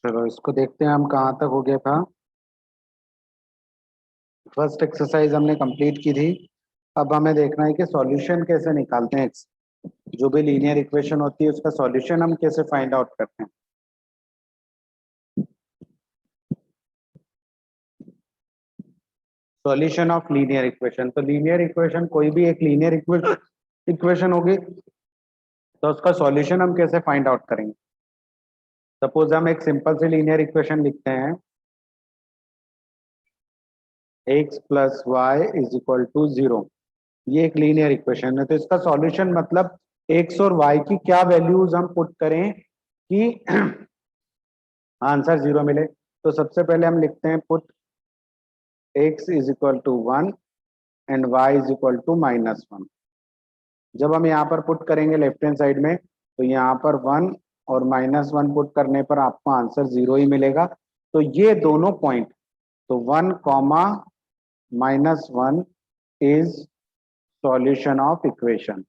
चलो इसको देखते हैं हम कहाँ तक हो गया था। फर्स्ट एक्सरसाइज हमने कंप्लीट की थी। अब हमें देखना है कि सॉल्यूशन कैसे निकालते हैं। जो भी लीनियर इक्वेशन होती है उसका सॉल्यूशन हम कैसे फाइंड आउट करते हैं। सॉल्यूशन ऑफ लीनियर इक्वेशन, तो लीनियर इक्वेशन कोई भी एक लीनियर इक्वेशन होगी तो उसका सॉल्यूशन हम कैसे फाइंड आउट करेंगे। सपोज हम एक सिंपल सी लीनियर इक्वेशन लिखते हैं, x plus y is equal to 0। ये एक लीनियर इक्वेशन है, तो इसका सॉल्यूशन मतलब x और y की क्या वैल्यूज हम पुट करें कि आंसर 0 मिले। तो सबसे पहले हम लिखते हैं put x is equal to 1 and y is equal to -1। जब हम यहाँ पर पुट करेंगे लेफ्ट हैंड साइड में, तो यहाँ पर 1 और -1 पुट करने पर आपको आंसर 0 ही मिलेगा। तो ये दोनों पॉइंट, तो 1 comma -1 is solution of equation.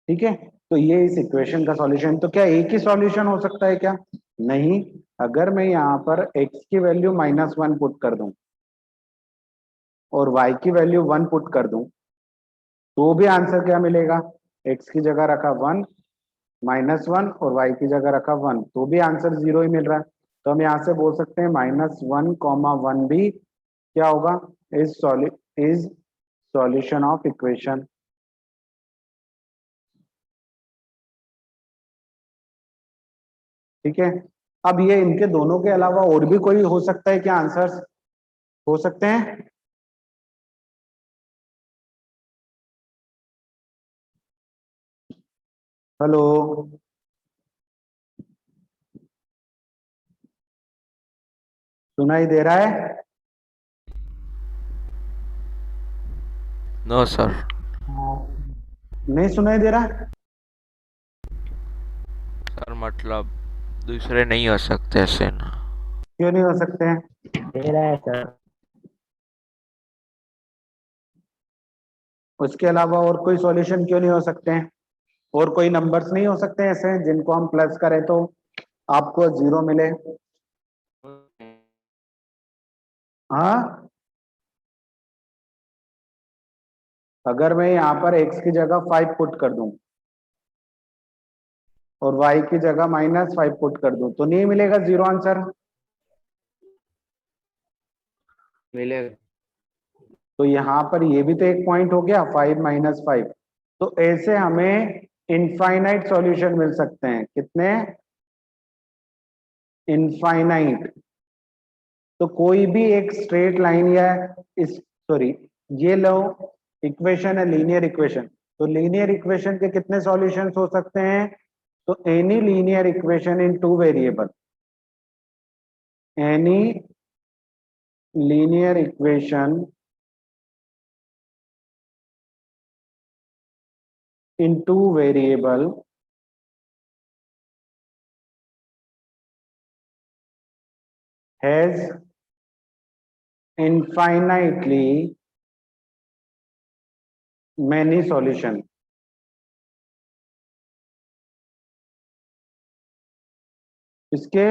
ठीक है, तो ये इस इक्वेशन का सॉल्यूशन। तो क्या एक ही सॉल्यूशन हो सकता है क्या? नहीं। अगर मैं यहाँ पर x की वैल्यू -1 पुट कर दूं और y की वैल्यू 1 पुट कर दूं, तो भी आंसर क्या मिलेगा? x की जगह रखा 1 -1 और y की जगह रखा 1, तो भी आंसर 0 ही मिल रहा है। तो हम यहाँ से बोल सकते हैं -1, 1 भी क्या होगा? Is solution of equation. ठीक है, अब ये इनके दोनों के अलावा और भी कोई हो सकता है क्या? आंसर्स हो सकते हैं। हेलो, सुनाई दे रहा है? No sir. नहीं सुनाई दे रहा? सर मतलब दूसरे नहीं हो सकते ऐसे ना। क्यों नहीं हो सकते हैं? दे रहा है सर। उसके अलावा और कोई सॉल्यूशन क्यों नहीं हो सकते हैं? और कोई नंबर्स नहीं हो सकते ऐसे जिनको हम प्लस करें तो आपको 0 मिले? हाँ, अगर मैं यहाँ पर x की जगह 5 पुट कर दूं और y की जगह -5 पुट कर दूं, तो नहीं मिलेगा 0 आंसर? मिलेगा। तो यहाँ पर ये भी तो एक पॉइंट हो गया, 5 - 5। तो ऐसे हमें इनफाइनाइट सॉल्यूशन मिल सकते हैं। कितने? इनफाइनाइट। तो कोई भी एक स्ट्रेट लाइन या इस सॉरी, ये लो इक्वेशन है लीनियर इक्वेशन। तो लीनियर इक्वेशन के कितने सॉल्यूशंस हो सकते हैं? तो any linear equation in two variable, any linear equation in two variable has infinitely many solution। इसके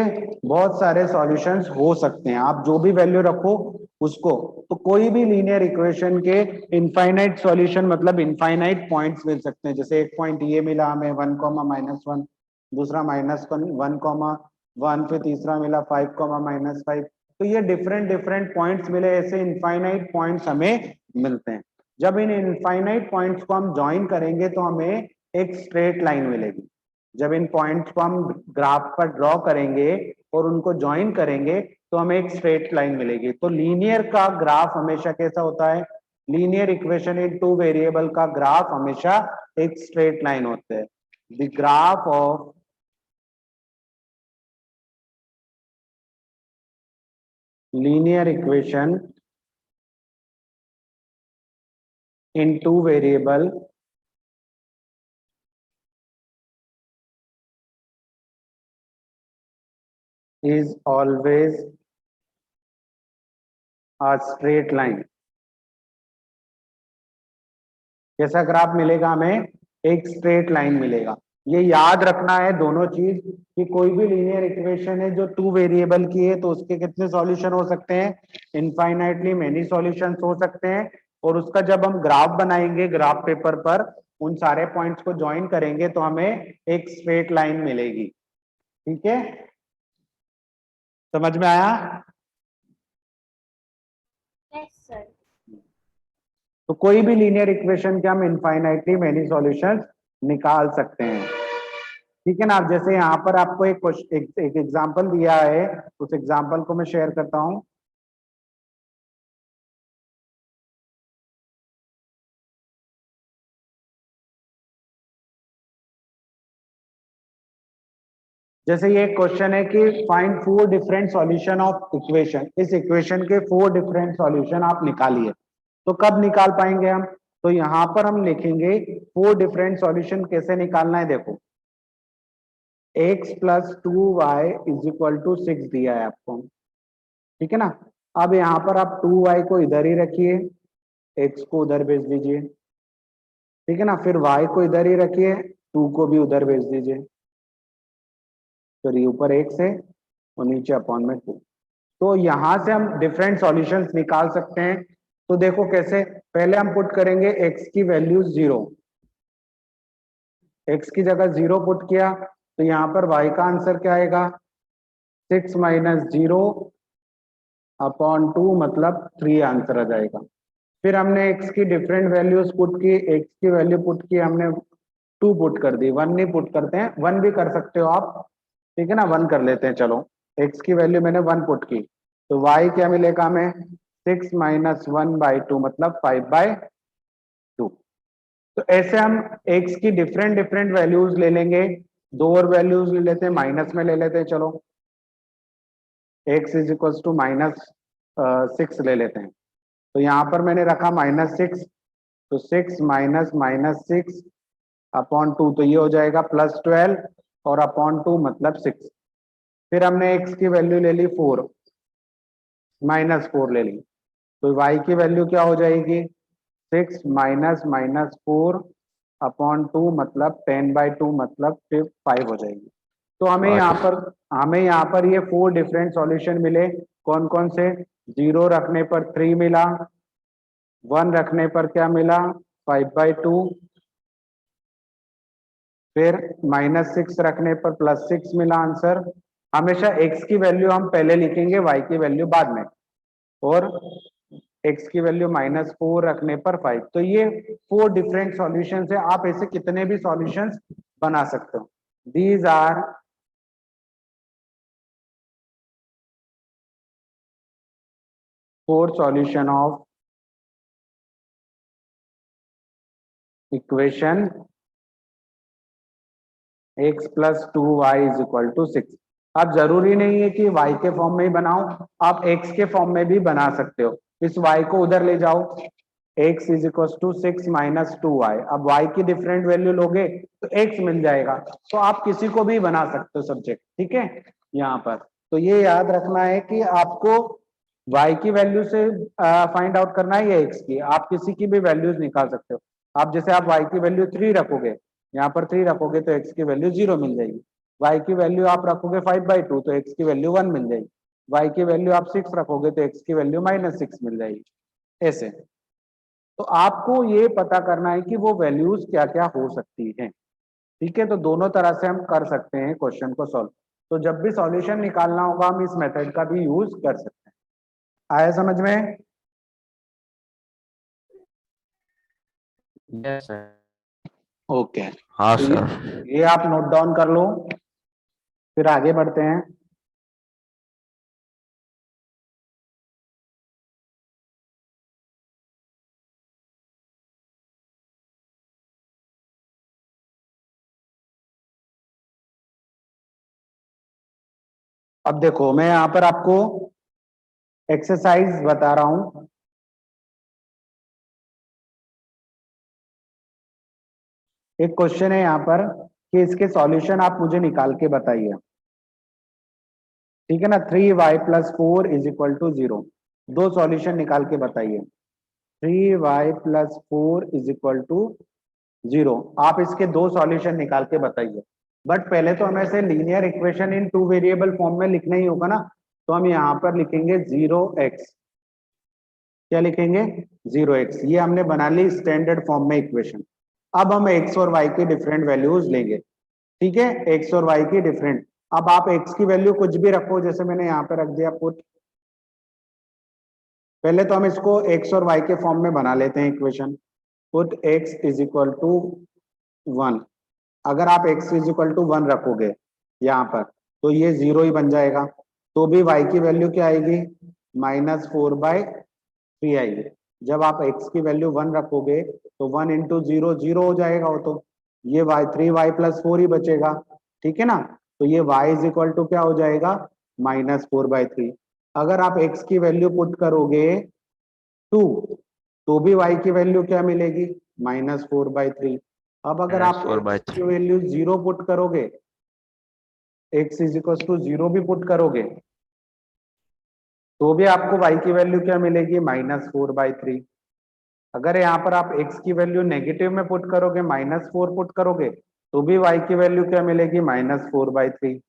बहुत सारे सॉल्यूशंस हो सकते हैं, आप जो भी वैल्यू रखो उसको। तो कोई भी लीनियर इक्वेशन के इनफाइनाइट सॉल्यूशन मतलब इनफाइनाइट पॉइंट्स मिल सकते हैं। जैसे एक पॉइंट ये मिला हमें 1, -1, दूसरा -1, फिर तीसरा मिला 5, -5। तो ये डिफरेंट डिफरेंट पॉइंट्स मिले, ऐसे इनफाइनाइट पॉइंट्स हमें मिलते हैं। जब इन इनफाइनाइट पॉइंट्स को हम ज्वाइन करेंगे तो हमें एक स्ट्रेट लाइन मिलेगी। जब इन पॉइंट्स को हम ग्राफ पर ड्रॉ करेंगे और उनको ज्वाइन करेंगे तो हमें एक स्ट्रेट लाइन मिलेगी। तो लीनियर का ग्राफ हमेशा कैसा होता है? Linear equation in two variable का ग्राफ हमेशा एक स्ट्रेट लाइन होता है। The graph of linear equation in two variable is always a straight line। कैसा ग्राफ मिलेगा हमें? एक स्ट्रेट लाइन मिलेगा। ये याद रखना है दोनों चीज कि कोई भी लीनियर इक्वेशन है जो 2 वेरिएबल की है तो उसके कितने सॉल्यूशन हो सकते हैं, इनफाइनाइटली मेनी सॉल्यूशंस हो सकते हैं। और उसका जब हम ग्राफ बनाएंगे ग्राफ पेपर पर उन सारे पॉइंट्स को ज्वाइन करेंगे तो हमें एक स्ट्रेट लाइन मिलेगी। ठीक है, समझ में आया? सर। तो कोई भी लीनियर इक्वेशन के हम इनफाइनाइटली मेनी सॉल्यूशंस निकाल सकते हैं। ठीक है ना। अब जैसे यहाँ पर आपको एक एग्जांपल दिया है, उस एग्जांपल को मैं शेयर करता हूं। जैसे ये क्वेश्चन है कि find 4 different solution of equation, इस इक्वेशन के 4 डिफरेंट सॉल्यूशन आप निकालिए। तो कब निकाल पाएंगे हम? तो यहाँ पर हम लिखेंगे 4 डिफरेंट सॉल्यूशन कैसे निकालना है। देखो x plus 2y is equal to 6 दिया है आपको, ठीक है ना। अब यहाँ पर आप 2y को इधर ही रखिए, x को उधर भेज दीजिए, ठीक है ना। फिर y को इधर ही रखिए, 2 को भी उधर भेज दीजिए। तो ये ऊपर x है और नीचे अपॉन में 2। तो यहाँ से हम डिफरेंट सॉल्यूशंस निकाल सकते हैं। तो देखो कैसे, पहले हम पुट करेंगे x की वैल्यू 0, x की जगह 0 पुट किया तो यहाँ पर y का आंसर क्या आएगा, 6 माइनस 0 अपॉन 2 मतलब 3 आंसर आ जाएगा। फिर हमने x की डिफरेंट वैल्यूज पुट की, x की वैल्यू पुट की हमने 2 पुट कर दी, 1 नहीं पुट करते हैं, 1 भी कर सकते हो आप, ठीक है ना। 1 कर लेते हैं चलो। x की वैल्यू मैंने 1 पुट की तो y क्या मिलेगा हमें, 6 माइनस 1/2 मतलब 5/2। तो ऐसे हम x की डिफरेंट डिफरेंट वैल्यूज ले लेंगे। 2 और वैल्यूज ले लेते हैं, माइनस में ले लेते हैं चलो। x इज इक्वल टू -6 ले लेते हैं। तो यहाँ पर मैंने रखा -6, तो 6 माइनस -6 अपॉन 2 तो ये हो जाएगा +12 और अपॉन 2 मतलब 6। फिर हमने x की वैल्यू ले ली 4, -4 ले ली, तो y की वैल्यू क्या हो जाएगी, 6 माइनस -4 अपॉन 2 मतलब 10/2 मतलब फिर 5 हो जाएगी। तो हमें यहाँ पर ये 4 डिफरेंट सॉल्यूशन मिले। कौन कौन से, 0 रखने पर 3 मिला, 1 रखने पर क्या मिला 5/2, फिर -6 रखने पर +6 मिला आंसर। हमेशा x की वैल्यू हम पहले लिखेंगे, y की वैल्यू बाद में, और x की वैल्यू -4 रखने पर 5। तो ये 4 डिफरेंट सॉल्यूशंस है, आप ऐसे कितने भी सॉल्यूशंस बना सकते हो। These are four solution of equation x plus 2y is equal to 6। अब जरूरी नहीं है कि y के फॉर्म में ही बनाओ, आप x के फॉर्म में भी बना सकते हो। इस y को उधर ले जाओ, x is equal to 6 minus 2y। अब y की डिफरेंट वैल्यू लोगे तो x मिल जाएगा। तो आप किसी को भी बना सकते हो सब्जेक्ट, ठीक है। यहाँ पर तो ये याद रखना है कि आपको y की वैल्यू से फाइंड आउट करना है या x की, आप किसी की भी वैल्यूज निकाल सकते हो। आप जैसे आप y की वैल्यू 3 रखोगे, यहाँ पर 3 रखोगे तो x की वैल्यू 0 मिल जाएगी। y की वैल्यू आप रखोगे 5/2 तो x की वैल्यू 1 मिल जाएगी। y की वैल्यू आप 6 रखोगे तो x की वैल्यू -6 मिल जाएगी। ऐसे तो आपको ये पता करना है कि वो वैल्यूज क्या क्या हो सकती हैं, ठीक है। तो दोनों तरह से हम कर सकते हैं क्वेश्चन को सॉल्व। तो जब भी सॉल्यूशन निकालना होगा हम इस मेथड का भी यूज कर सकते हैं। आया समझ में? Yes sir. ओके, हाँ तो सर। ये आप नोट डाउन कर लो, फिर आगे बढ़ते हैं। अब देखो मैं यहाँ पर आपको एक्सरसाइज बता रहा हूं। एक क्वेश्चन है यहाँ पर कि इसके सॉल्यूशन आप मुझे निकाल के बताइए, ठीक है ना। 3y plus 4 is equal to 0, दो सॉल्यूशन निकाल के बताइए। 3y plus 4 is equal to 0। आप इसके दो सॉल्यूशन निकाल के बताइए। बट पहले तो हमें से linear equation in two variable form में लिखना ही होगा ना, तो हम यहाँ पर लिखेंगे 0x। क्या लिखेंगे? 0x। ये हमने बना ली स्टैंडर्ड फॉर्म में इक्वेशन। अब हम x और y की डिफरेंट वैल्यूज लेंगे। ठीक है, x और y की डिफरेंट। अब आप x की वैल्यू कुछ भी रखो, जैसे मैंने यहाँ पे रख दिया पुट। पहले तो हम इसको x और y के फॉर्म में बना लेते हैं equation. Put x is equal to 1। अगर आप x इज इक्वल टू 1 रखोगे यहाँ पर, तो ये 0 ही बन जाएगा। तो भी y की वैल्यू क्या आएगी? -4/3 आएगी। जब आप x की वैल्यू 1 रखोगे तो 1 इंटू 0 0 हो जाएगा वो तो। ये y 3y + 4 ही बचेगा। ठीक है ना? तो ये y इज इक्वल टू क्या हो जाएगा? -4/3। अगर आप x की वैल्यू पुट करोगे 2, तो भी y की वैल्यू क्या मिलेगी? -4/3। अब अगर आप x की -4/3। वैल्यू 0 पुट करोगे, x इज इक्वल टू 0 भी पुट करोगे, तो भी आपको y की वैल्यू क्या मिलेगी? -4/3। अगर यहाँ पर आप x की वैल्यू नेगेटिव में पुट करोगे, -4 पुट करोगे, तो भी y की वैल्यू क्या मिलेगी? -4/3।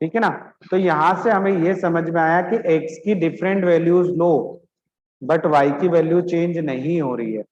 ठीक है ना? तो यहां से हमें ये समझ में आया कि x की different values low, but y की वैल्यू चेंज नहीं हो रही है।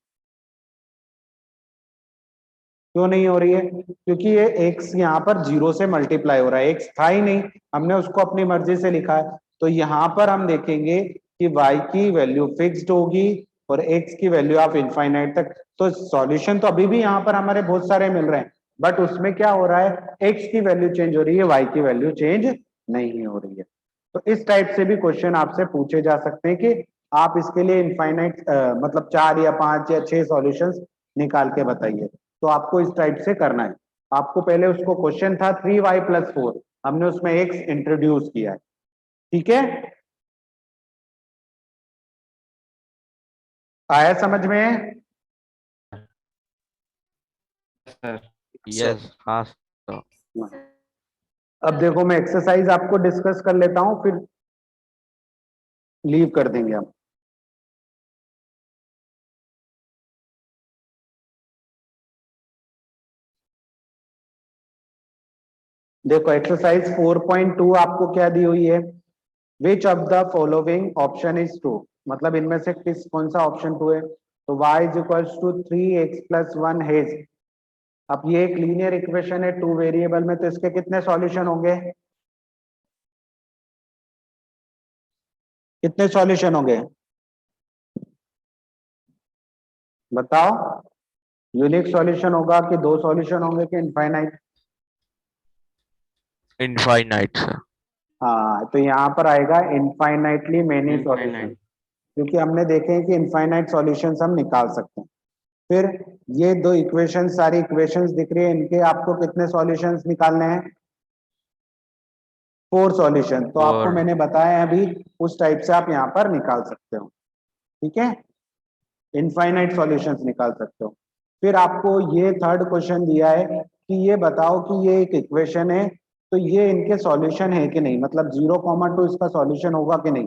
क्यों नहीं हो रही है? क्योंकि ये x यहाँ पर 0 से मल्टीप्लाई हो रहा है। x था ही नहीं, हमने उसको अपनी मर्जी से लिखा है। तो यहाँ पर हम देखेंगे कि y की वैल्यू फिक्स्ड होगी और x की वैल्यू ऑफ इनफाइनाइट तक। तो सॉल्यूशन तो अभी भी यहाँ पर हमारे बहुत सारे मिल रहे हैं, बट उसमें क्या हो रहा है? x की वैल्यू चेंज हो रही है, y की वैल्यू चेंज नहीं हो रही है। तो इस टाइप से भी क्वेश्चन आपसे पूछे जा सकते हैं कि आप इसके लिए इनफाइनाइट मतलब 4 या 5 या 6 सॉल्यूशंस निकाल के बताइए। तो आपको इस टाइप से करना है। आपको पहले उसको क्वेश्चन था 3y + 4, हमने उसमें x इंट्रोड्यूस किया है। ठीक है, आया समझ में? सर। यस, हाँ सर। अब देखो मैं एक्सरसाइज आपको डिस्कस कर लेता हूं, फिर लीव कर देंगे हम। देखो एक्सरसाइज 4.2 आपको क्या दी हुई है? Which of the following option is true? मतलब इनमें से कौन सा ऑप्शन ट्रू है? तो y is equals to 3x + 1 हेज। अब ये एक लीनियर इक्वेशन है टू वेरिएबल में, तो इसके कितने सॉल्यूशन होंगे? कितने सॉल्यूशन होंगे बताओ? यूनिक सॉल्यूशन होगा कि दो सॉल्यूशन होंगे कि इनफाइनाइट? Infinite sir. हाँ, तो यहाँ पर आएगा इनफाइनाइटली मेनी सॉल्यूशन, इनफाइनाइट। क्योंकि हमने देखे हैं कि इनफाइनाइट सॉल्यूशंस हम निकाल सकते हैं। फिर ये दो इक्वेशन, सारी इक्वेशंस दिख रही है, इनके आपको कितने सॉल्यूशंस निकालने हैं? 4 सॉल्यूशन। तो आपको और मैंने बताया अभी, उस टाइप से आप यहाँ पर निकाल सकते हो। ठीक है, इनफाइनाइट सॉल्यूशंस निकाल सकते हो। फिर आपको ये थर्ड क्वेश्चन दिया है कि ये बताओ कि ये एक इक्वेशन है, तो ये इनके सॉल्यूशन है कि नहीं, मतलब 0,2 इसका सॉल्यूशन होगा कि नहीं।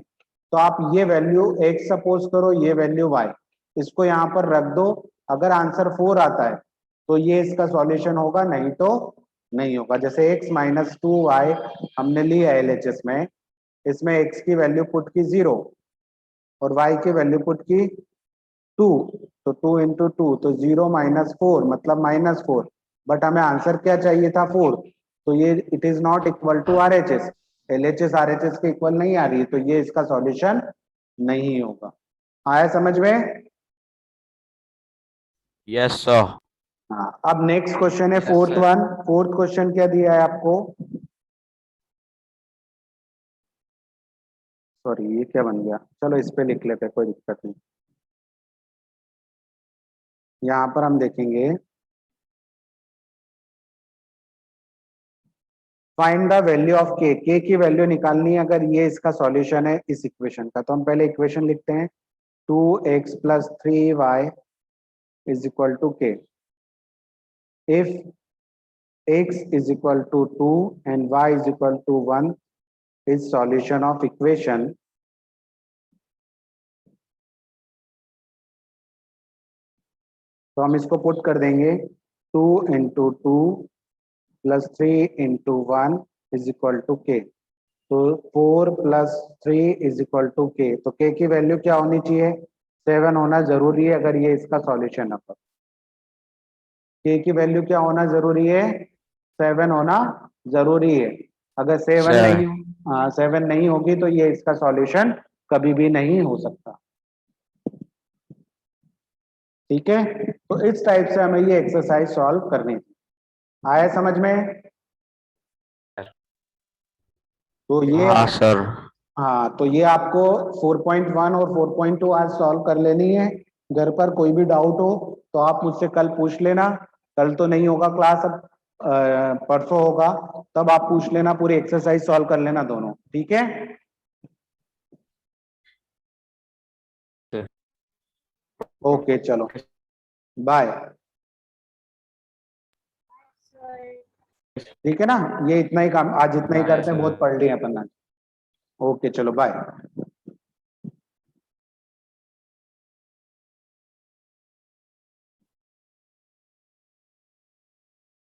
तो आप ये वैल्यू x सपोज करो, ये वैल्यू y, इसको यहाँ पर रख दो। अगर आंसर 4 आता है तो ये इसका सॉल्यूशन होगा, नहीं तो नहीं होगा। जैसे x - 2y हमने ली है LHS में, इसमें x की वैल्यू पुट की 0 और y की वैल्यू पुट की 2, तो 2 इंटू 2 तो 0 - 4 मतलब -4। बट हमें आंसर क्या चाहिए था? 4। तो ये it is not equal to RHS, LHS RHS के इक्वल नहीं आ रही है, तो ये इसका सॉल्यूशन नहीं होगा। आया समझ में? Yes sir. हाँ, अब नेक्स्ट क्वेश्चन है yes fourth sir. One. Fourth question क्या दिया है आपको? सॉरी, ये क्या बन गया? चलो इस पे लिख लेते हैं, कोई दिक्कत नहीं। यहाँ पर हम देखेंगे फाइंड द वैल्यू ऑफ के की वैल्यू निकालनी है अगर ये इसका सॉल्यूशन है इस इक्वेशन का। तो हम पहले इक्वेशन लिखते हैं, 2x + 3y is equal to k। If x is equal to 2 and y is equal to 1 is solution of equation तो हम इसको पुट कर देंगे 2 into 2 plus 3 into 1 is equal to k. तो 4 plus 3 is equal to k. तो के की value क्या होनी चाहिए? 7 होना जरूरी है अगर ये इसका सॉल्यूशन है। के की वैल्यू क्या होना जरूरी है? 7 होना जरूरी है। अगर 7 नहीं, 7 हाँ 7 नहीं होगी तो ये इसका सॉल्यूशन कभी भी नहीं हो सकता। ठीक है, तो इस टाइप से हमें ये एक्सरसाइज सॉल्व करनी थी। आया समझ में? तो ये हाँ सर। हाँ, तो ये आपको 4.1 और 4.2 आज सॉल्व कर लेनी है। घर पर कोई भी डाउट हो तो आप मुझसे कल पूछ लेना। कल तो नहीं होगा क्लास, अब परसों होगा, तब आप पूछ लेना, पूरी एक्सरसाइज सॉल्व कर लेना दोनों। ठीक है, ओके चलो बाय। ठीक है ना, ये इतना ही काम आज, इतना ही बाय करते हैं, सर। बहुत पढ़ लिए अपन आज। ओके चलो बाय।